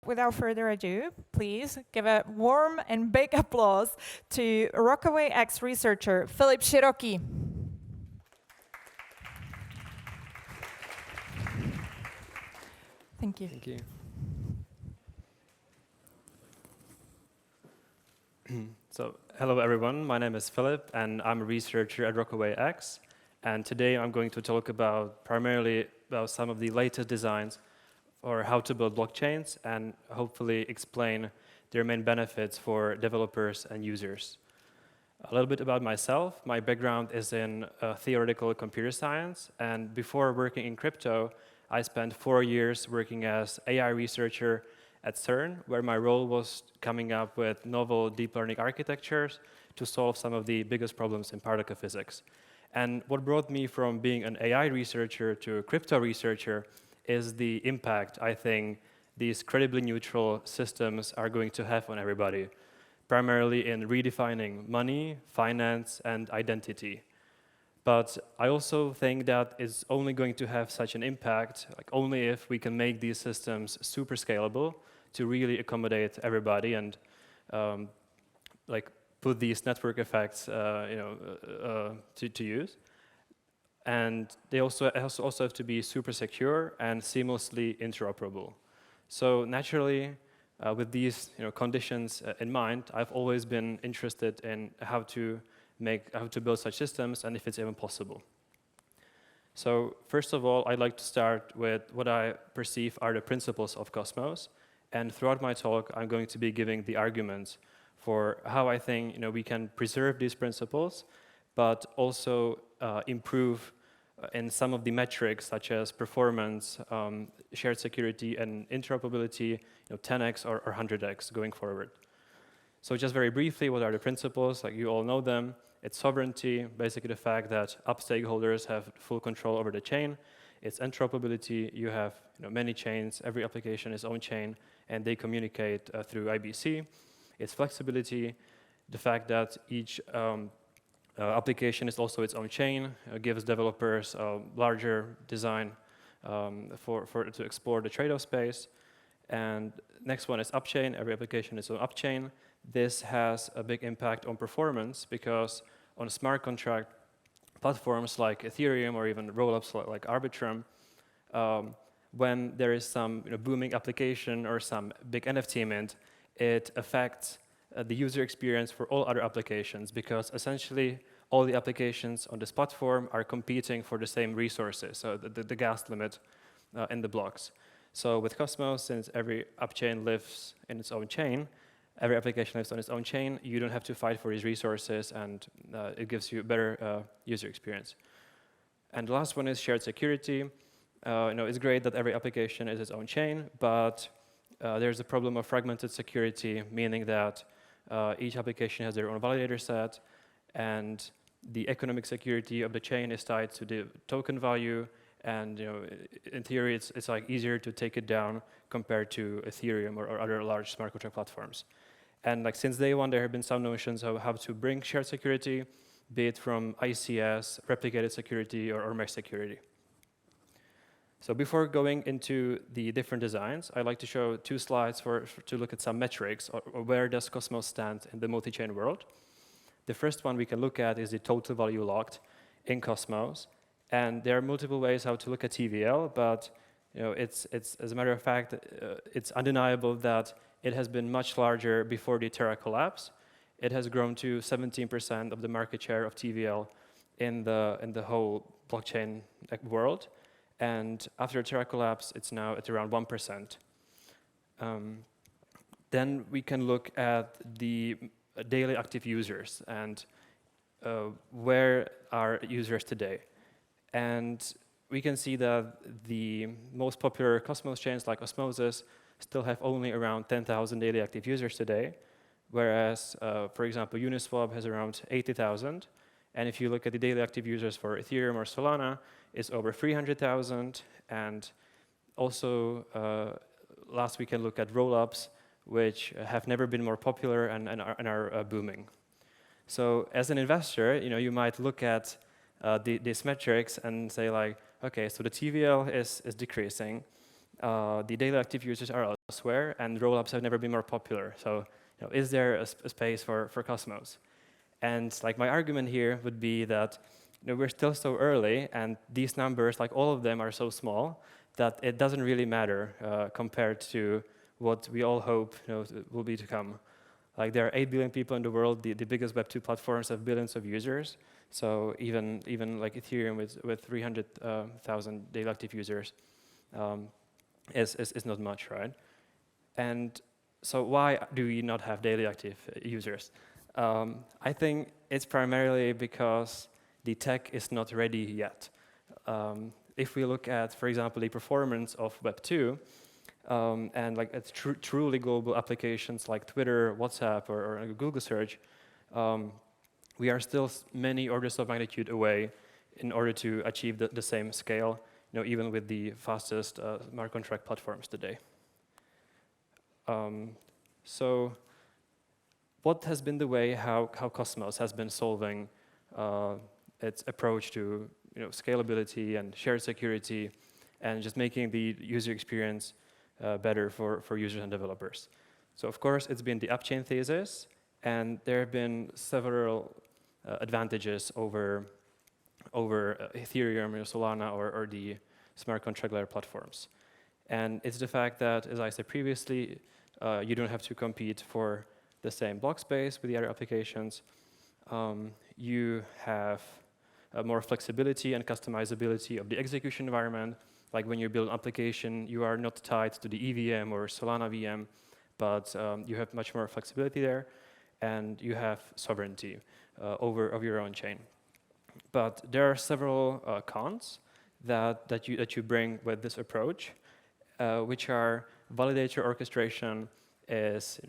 without further ado, please give a warm and big applause to RockawayX researcher Filip Široký. Thank you. Thank you. So, hello everyone, my name is Filip and I'm a researcher at RockawayX. And today I'm going to talk primarily about some of the latest designs for how to build blockchains and hopefully explain their main benefits for developers and users. A little bit about myself. My background is in theoretical computer science, and before working in crypto, I spent 4 years working as AI researcher at CERN, where my role was coming up with novel deep learning architectures to solve some of the biggest problems in particle physics. And what brought me from being an AI researcher to a crypto researcher is the impact I think these credibly neutral systems are going to have on everybody, primarily in redefining money, finance, and identity. But I also think that it's only going to have such an impact, only if we can make these systems super scalable to really accommodate everybody and put these network effects to use. And they also have to be super secure and seamlessly interoperable. So naturally, with these conditions in mind, I've always been interested in how to build such systems and if it's even possible. So first of all, I'd like to start with what I perceive are the principles of Cosmos. And throughout my talk, I'm going to be giving the arguments for how I think we can preserve these principles, but also improve in some of the metrics such as performance, shared security, and interoperability, 10x or 100x going forward. So just very briefly, what are the principles? You all know them. It's sovereignty, basically the fact that app stakeholders have full control over the chain. It's interoperability. You have many chains. Every application is own chain, and they communicate through IBC. It's flexibility, the fact that each application is also its own chain, gives developers a larger design to explore the trade-off space. And next one is upchain. Every application is on upchain. This has a big impact on performance because on smart contract platforms like Ethereum or even rollups like Arbitrum, when there is some booming application or some big NFT mint, it affects the user experience for all other applications because essentially all the applications on this platform are competing for the same resources, so the gas limit in the blocks. So with Cosmos, since every upchain lives in its own chain, every application lives on its own chain, you don't have to fight for these resources, and it gives you a better user experience. And the last one is shared security. It's great that every application is its own chain, but there's a problem of fragmented security, meaning that each application has their own validator set, and the economic security of the chain is tied to the token value, and in theory, it's easier to take it down compared to Ethereum or other large smart contract platforms. And since day one, there have been some notions of how to bring shared security, be it from ICS, replicated security, or mesh security. So before going into the different designs, I'd like to show 2 slides to look at some metrics, or where does Cosmos stand in the multi-chain world. The first one we can look at is the total value locked in Cosmos. And there are multiple ways how to look at TVL, but it's as a matter of fact, it's undeniable that it has been much larger before the Terra collapse. It has grown to 17% of the market share of TVL in the whole blockchain world. And after the Terra collapse, it's now at around 1%. Then we can look at the daily active users and where are users today. And we can see that the most popular Cosmos chains like Osmosis still have only around 10,000 daily active users today, whereas, for example, Uniswap has around 80,000. And if you look at the daily active users for Ethereum or Solana, it's over 300,000. And also, last we can look at rollups, which have never been more popular and are booming. So as an investor, you might look at these metrics and say okay, so the TVL is decreasing, the daily active users are elsewhere, and rollups have never been more popular. So, is there a space for Cosmos? And like my argument here would be that we're still so early, and these numbers, like all of them, are so small that it doesn't really matter compared to what we all hope will be to come. Like there are 8 billion people in the world. The biggest Web2 platforms have billions of users. So even like Ethereum with 300,000 daily active users is not much, right? And so why do we not have daily active users? I think it's primarily because the tech is not ready yet. If we look at, for example, the performance of Web2, and like it's truly global applications like Twitter, WhatsApp, or Google search, we are still many orders of magnitude away in order to achieve the same scale, even with the fastest smart contract platforms today. So what has been the way how Cosmos has been solving its approach to scalability and shared security and just making the user experience better for users and developers? So of course, it's been the upchain thesis, and there have been several advantages over Ethereum, Solana, or the smart contract layer platforms. And it's the fact that, as I said previously, you don't have to compete for the same block space with the other applications. You have more flexibility and customizability of the execution environment. Like when you build an application, you are not tied to the EVM or Solana VM, but you have much more flexibility there, and you have sovereignty of your own chain. But there are several cons that you bring with this approach, which are validator orchestration is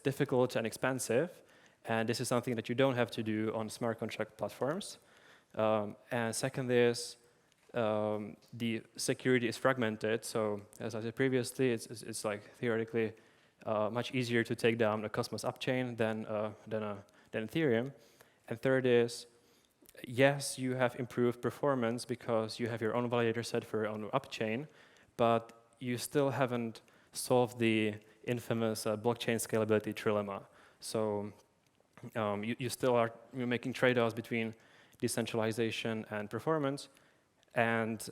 difficult and expensive, and this is something that you don't have to do on smart contract platforms. And second is the security is fragmented. So as I said previously, it's like theoretically much easier to take down a Cosmos upchain than Ethereum. And third is, yes, you have improved performance because you have your own validator set for your own upchain, but you still haven't solved the infamous blockchain scalability trilemma. So you still are making trade-offs between decentralization and performance, and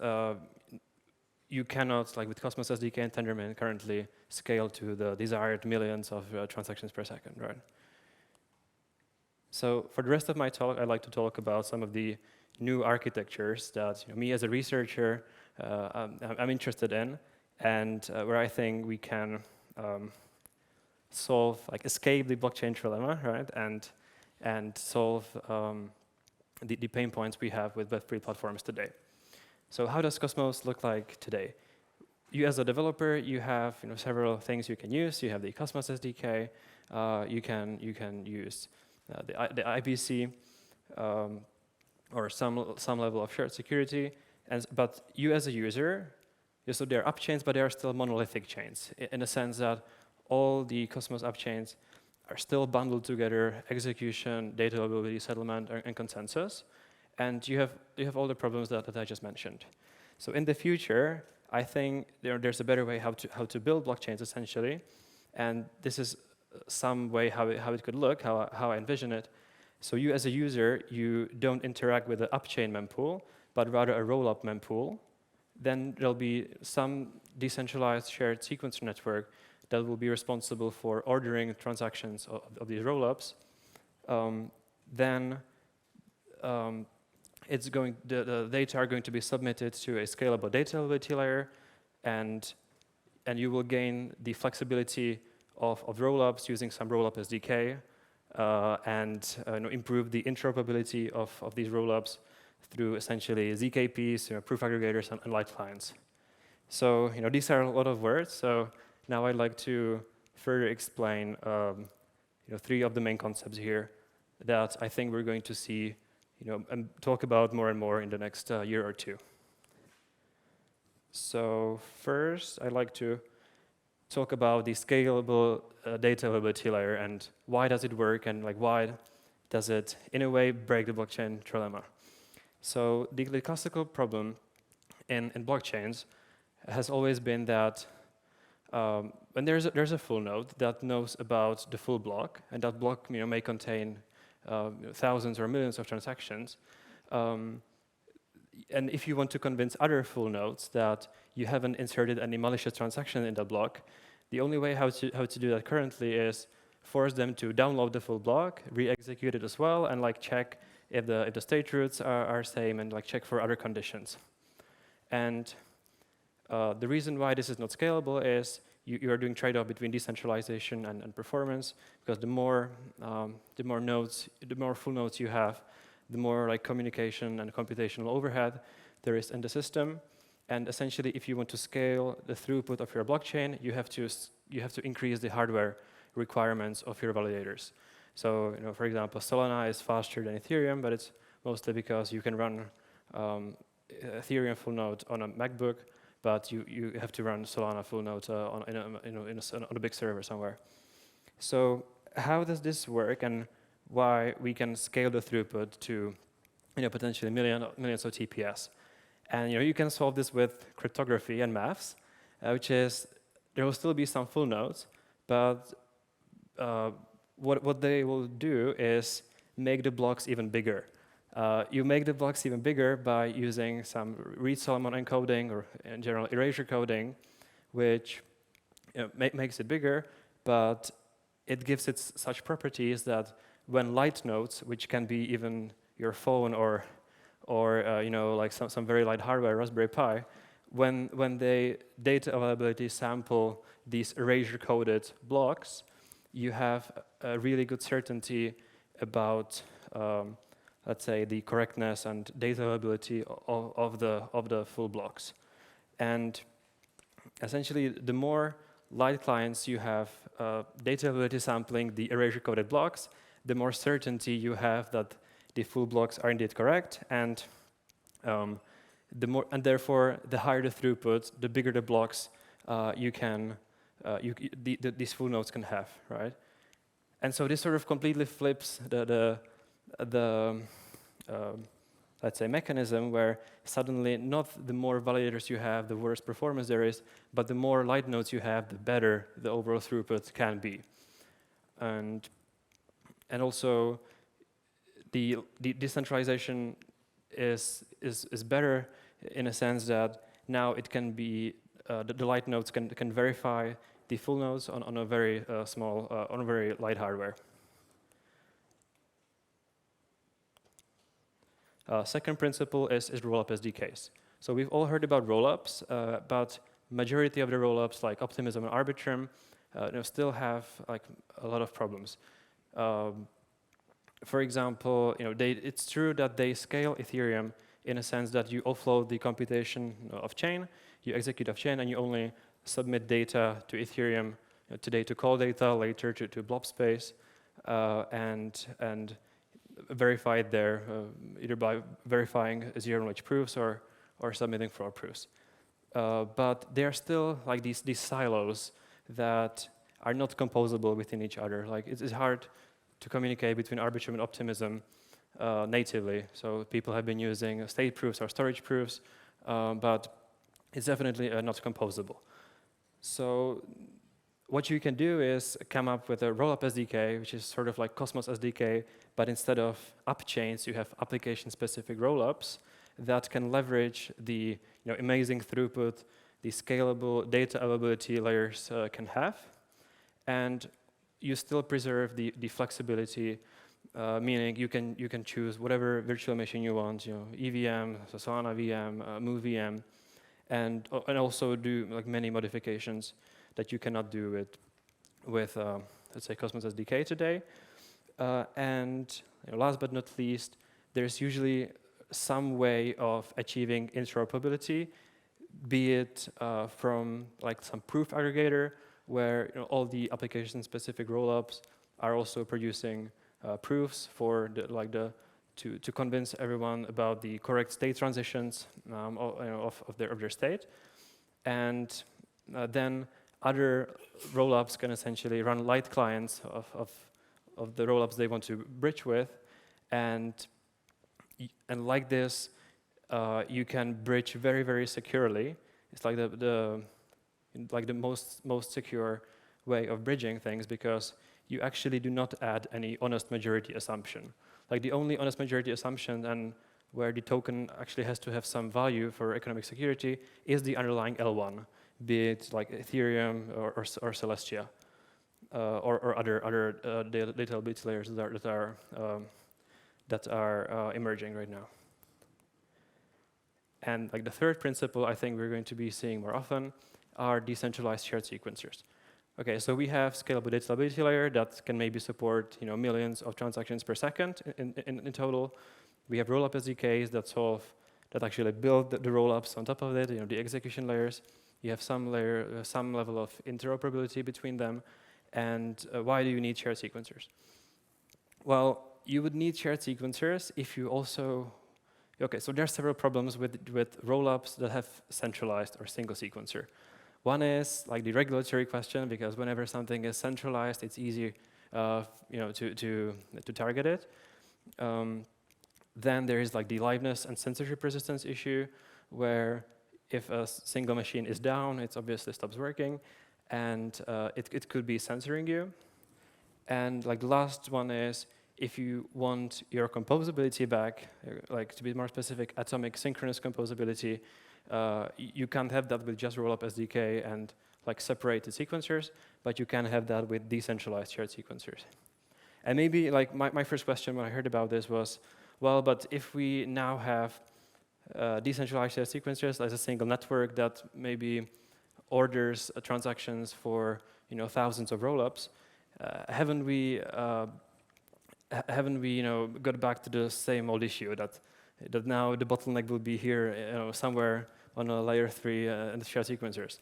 you cannot, like with Cosmos SDK and Tendermint, currently scale to the desired millions of transactions per second, right? So for the rest of my talk, I'd like to talk about some of the new architectures that me as a researcher I'm interested in, and where I think we can escape the blockchain trilemma, right? And solve the pain points we have with Web3 platforms today. So how does Cosmos look like today? You as a developer, you have several things you can use. You have the Cosmos SDK. You can use the IPC or some level of shared security. But you as a user, so there are upchains, but they are still monolithic chains in the sense that all the Cosmos upchains are still bundled together: execution, data availability, settlement, and consensus. And you have all the problems that I just mentioned. So in the future, I think there's a better way how to build blockchains essentially, and this is some way how it could look, how I envision it. So you as a user, you don't interact with the upchain mempool, but rather a rollup mempool. Then there'll be some decentralized shared sequencer network that will be responsible for ordering transactions of these rollups. The data are going to be submitted to a scalable data availability layer, and you will gain the flexibility of rollups using some rollup SDK, and improve the interoperability of these rollups through essentially ZKPs, proof aggregators, and light clients. So these are a lot of words. So now I'd like to further explain 3 of the main concepts here that I think we're going to see and talk about more and more in the next year or 2. So first, I'd like to talk about the scalable data availability layer and why does it work, and why does it, in a way, break the blockchain trilemma. So the classical problem in blockchains has always been that when there's a full node that knows about the full block, and that block may contain thousands or millions of transactions, and if you want to convince other full nodes that you haven't inserted any malicious transaction in that block, the only way how to do that currently is force them to download the full block, re-execute it as well, and check if the state roots are same, and check for other conditions. And the reason why this is not scalable is you are doing trade-off between decentralization and performance, because the more full nodes you have, the more communication and computational overhead there is in the system. And essentially, if you want to scale the throughput of your blockchain, you have to increase the hardware requirements of your validators. So, for example, Solana is faster than Ethereum, but it's mostly because you can run Ethereum full node on a MacBook, but you have to run Solana full node on a big server somewhere. So, how does this work, and why we can scale the throughput to potentially millions of TPS? And you can solve this with cryptography and maths, which is there will still be some full nodes, but what they will do is make the blocks even bigger. You make the blocks even bigger by using some Reed-Solomon encoding, or in general erasure coding, which makes it bigger, but it gives it such properties that when light nodes, which can be even your phone or some very light hardware, Raspberry Pi, when they data availability sample these erasure-coded blocks, you have a really good certainty about, let's say, the correctness and data availability of the full blocks. And essentially, the more light clients you have data availability sampling the erasure-coded blocks, the more certainty you have that the full blocks are indeed correct, and therefore the higher the throughput, the bigger the blocks these full nodes can have, right? And so this sort of completely flips the let's say mechanism, where suddenly not the more validators you have, the worse performance there is, but the more light nodes you have, the better the overall throughput can be. And also, the decentralization is better in a sense that now it can be the light nodes can verify the full nodes on a very on a very light hardware. Second principle is rollup SDKs. So we've all heard about rollups, but majority of the rollups like Optimism and Arbitrum still have a lot of problems. For example, it's true that they scale Ethereum in a sense that you offload the computation of chain, you execute off chain, and you only submit data to Ethereum today to call data, later to blob space, and verify it there either by verifying zero-knowledge proofs or submitting fraud proofs. But there are still these silos that are not composable within each other. It's hard to communicate between Arbitrum and Optimism natively. So people have been using state proofs or storage proofs, but it's definitely not composable. So what you can do is come up with a rollup SDK, which is sort of like Cosmos SDK, but instead of app chains, you have application-specific rollups that can leverage the amazing throughput the scalable data availability layers can have, and you still preserve the flexibility, meaning you can choose whatever virtual machine you want, EVM, Solana VM, Mu VM, and also do many modifications that you cannot do with let's say Cosmos SDK today. And last but not least, there's usually some way of achieving interoperability, be it from some proof aggregator, where all the application-specific rollups are also producing proofs for to convince everyone about the correct state transitions of their state, and then other rollups can essentially run light clients of the rollups they want to bridge with, and like this, you can bridge very, very securely it's like the most secure way of bridging things, because you actually do not add any honest majority assumption. Like the only honest majority assumption, and where the token actually has to have some value for economic security, is the underlying L1, be it like Ethereum or Celestia, or other database layers that are emerging right now. And like the third principle I think we're going to be seeing more often are decentralized shared sequencers. Okay, so we have scalable data stability layer that can maybe support millions of transactions per second in total. We have rollup SDKs that actually build the rollups on top of it, the execution layers. You have some level of interoperability between them. And why do you need shared sequencers? Well, you would need shared sequencers if you also, okay, so there are several problems with rollups that have centralized or single sequencer. One is like the regulatory question, because whenever something is centralized, it's easy, to target it. Then there is like the liveness and censorship resistance issue, where if a single machine is down, it obviously stops working, and it could be censoring you. And like the last one is, if you want your composability back, like to be more specific, atomic synchronous composability, you can't have that with just rollup SDK and like separated sequencers, but you can have that with decentralized shared sequencers. And maybe like my first question when I heard about this was, well, but if we now have decentralized shared sequencers as a single network that maybe orders transactions for thousands of rollups, haven't we got back to the same old issue that now the bottleneck will be here somewhere on a layer 3 and the shared sequencers?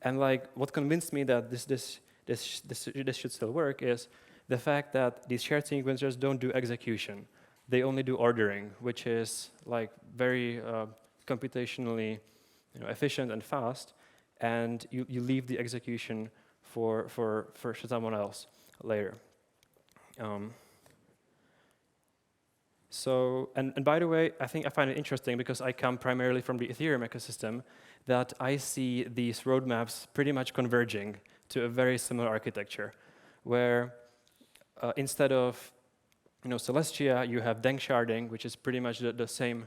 And like what convinced me that this should still work is the fact that these shared sequencers don't do execution. They only do ordering, which is like very computationally efficient and fast, and you leave the execution for someone else later. So, and by the way, I find it interesting because I come primarily from the Ethereum ecosystem, that I see these roadmaps pretty much converging to a very similar architecture, where instead of Celestia, you have danksharding, which is pretty much the same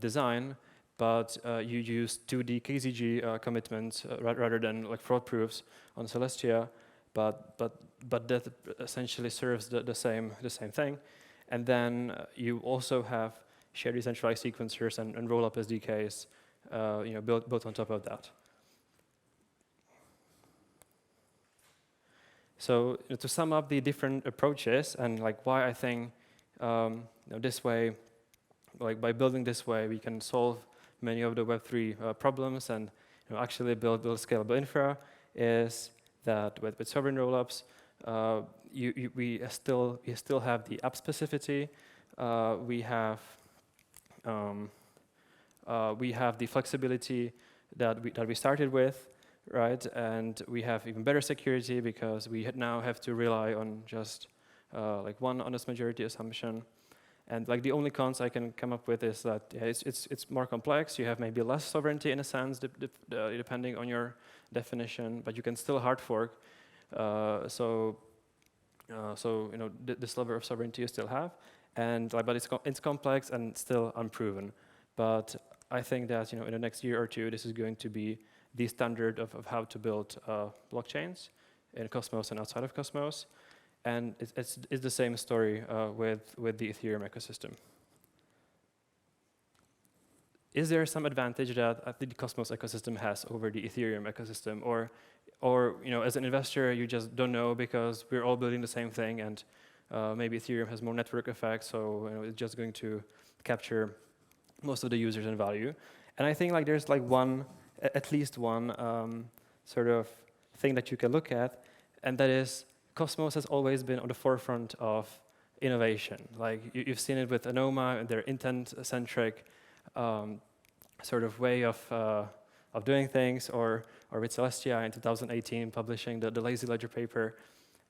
design, but you use 2D KZG commitments rather than like fraud proofs on Celestia, but that essentially serves the same thing. And then you also have shared decentralized sequencers and rollup SDKs, built on top of that. So to sum up the different approaches and like why I think this way, like by building this way, we can solve many of the Web3 problems and actually build scalable infra, is that with sovereign rollups, we still have the app specificity. We have the flexibility that we started with, right? And we have even better security because we now have to rely on just like one honest majority assumption. And like the only cons I can come up with is that it's more complex. You have maybe less sovereignty in a sense, depending on your definition, but you can still hard fork. So this level of sovereignty you still have, and but it's complex and still unproven. But I think that in the next year or two, this is going to be the standard of how to build blockchains in Cosmos and outside of Cosmos. And it's the same story with the Ethereum ecosystem. Is there some advantage that the Cosmos ecosystem has over the Ethereum ecosystem, or as an investor you just don't know because we're all building the same thing, and maybe Ethereum has more network effects, so it's just going to capture most of the users and value? And I think like there's like at least one sort of thing that you can look at, and that is Cosmos has always been on the forefront of innovation. Like you've seen it with Anoma and their intent-centric sort of way of doing things, or with Celestia in 2018 publishing the lazy ledger paper,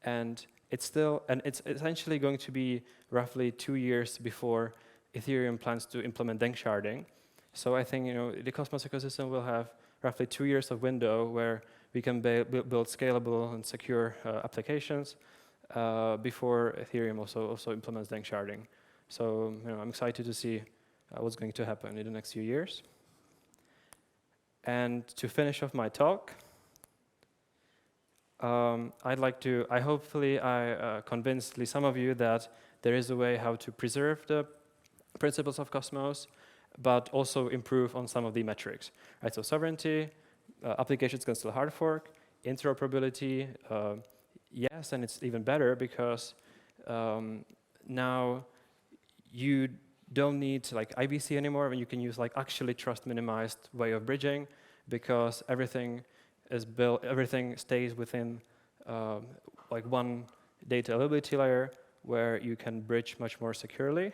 and it's essentially going to be roughly 2 years before Ethereum plans to implement danksharding. So I think the Cosmos ecosystem will have roughly 2 years of window where we can build scalable and secure applications before Ethereum also implements dank sharding. So I'm excited to see what's going to happen in the next few years. And to finish off my talk, hopefully I convinced at least some of you that there is a way how to preserve the principles of Cosmos, but also improve on some of the metrics. Right? So sovereignty, applications can still hard fork, interoperability, yes, and it's even better because now you don't need like IBC anymore, and you can use like actually trust minimized way of bridging because everything is built, everything stays within like one data availability layer where you can bridge much more securely.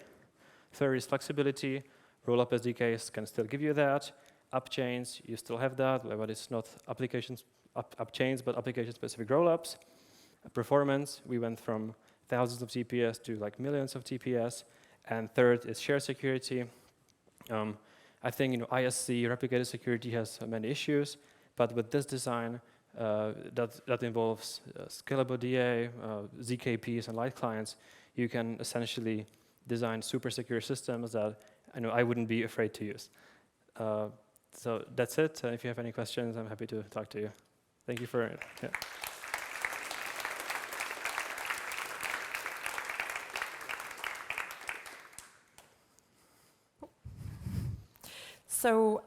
Third is flexibility. Rollup SDKs can still give you that. Upchains, you still have that, but it's not applications upchains, but application-specific rollups. Performance, we went from thousands of TPS to like millions of TPS. And third is share security. I think ISC, replicated security, has many issues, but with this design, that involves scalable DA, ZKPs, and light clients, you can essentially design super secure systems that I wouldn't be afraid to use. So that's it. If you have any questions, I'm happy to talk to you. Thank you for it. Yeah. So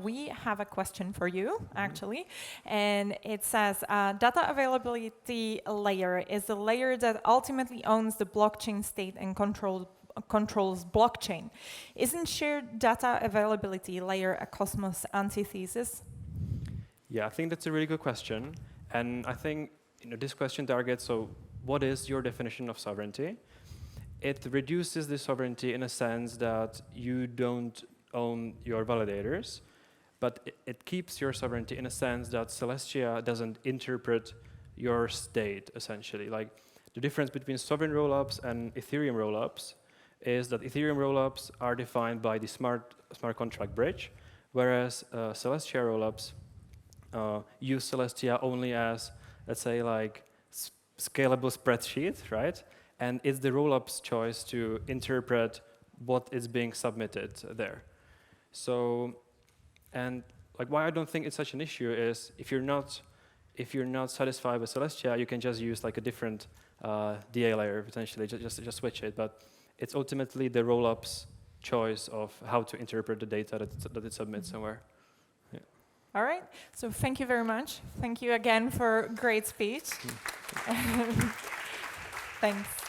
we have a question for you, actually, and it says, data availability layer is the layer that ultimately owns the blockchain state and controls blockchain. Isn't shared data availability layer a Cosmos antithesis? Yeah, I think that's a really good question, and I think this question targets, so what is your definition of sovereignty? It reduces the sovereignty in a sense that you don't own your validators, but it keeps your sovereignty in a sense that Celestia doesn't interpret your state, essentially. Like, the difference between sovereign rollups and Ethereum rollups is that Ethereum rollups are defined by the smart contract bridge, whereas Celestia rollups use Celestia only as, let's say, like scalable spreadsheet, right? And it's the rollup's choice to interpret what is being submitted there. So, and like why I don't think it's such an issue is if you're not satisfied with Celestia, you can just use like a different DA layer potentially, just switch it. But it's ultimately the rollup's choice of how to interpret the data that it submits somewhere. Yeah. All right. So thank you very much. Thank you again for a great speech. Thanks.